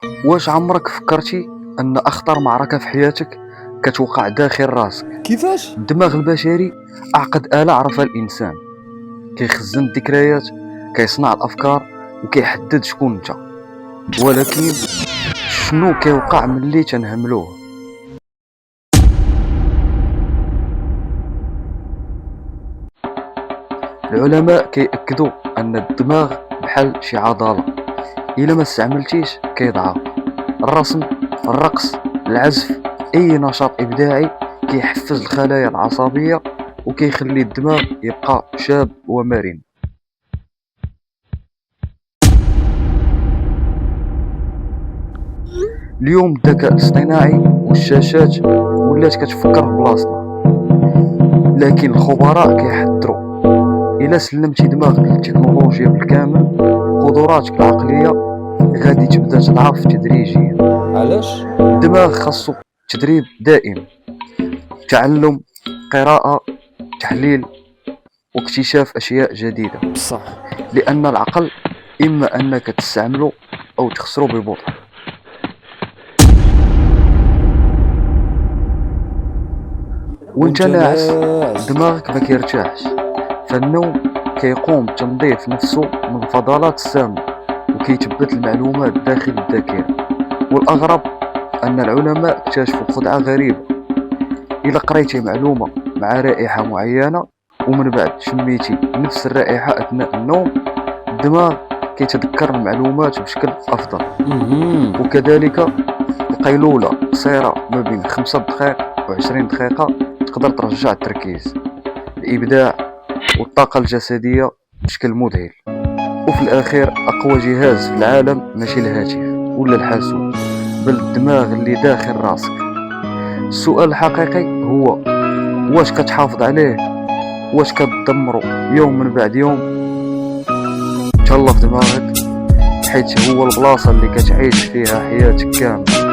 واش عمرك فكرتي ان اخطر معركة في حياتك كتوقع داخل راسك؟ كيفاش؟ الدماغ البشري اعقد آلة عرفها الانسان، كيخزن الذكريات، كيصنع الافكار وكيحدد شكون انت. ولكن شنو كيوقع ملي تنهملوه؟ العلماء كيأكدوا ان الدماغ بحال شي عضلة، الا ما استعملتيش كيضعف. الرسم، الرقص، العزف، اي نشاط ابداعي كيحفز الخلايا العصبية وكيخلي الدماغ يبقى شاب ومرن. اليوم الذكاء الاصطناعي والشاشات ولات كتفكر في بلاصتنا، لكن الخبراء كيحذروا الا سلمتي دماغك للتكنولوجيا بالكامل قدراتك العقلية غادي تبدا تضعف تدريجيا. علاش؟ الدماغ خاصو تدريب دائم، تعلم، قراءة، تحليل واكتشاف اشياء جديدة، بصح لان العقل اما انك تستعمله او تخسره ببطء. وانت ناعس دماغك ما كيرتاحش، فالنوم كيقوم بتنظيف نفسه من الفضلات السامة وكيثبت المعلومات داخل الذاكرة. والاغرب ان العلماء اكتشفوا خدعة غريبة: الا قريتي معلومة مع رائحة معينة ومن بعد شميتي نفس الرائحة اثناء النوم، الدماغ كيتذكر المعلومات بشكل افضل. وكذلك القيلولة قصيرة ما بين 5 دقائق و20 دقيقة تقدر ترجع التركيز، الابداع والطاقة الجسدية بشكل مذهل. وفي الاخير اقوى جهاز في العالم ماشي الهاتف ولا الحاسوب، بل الدماغ اللي داخل راسك. السؤال الحقيقي هو: واش كتحافظ عليه؟ واش كتدمرو يوم من بعد يوم؟ تهلا في دماغك، حيث هو البلاصة اللي كتعيش فيها حياتك كاملة.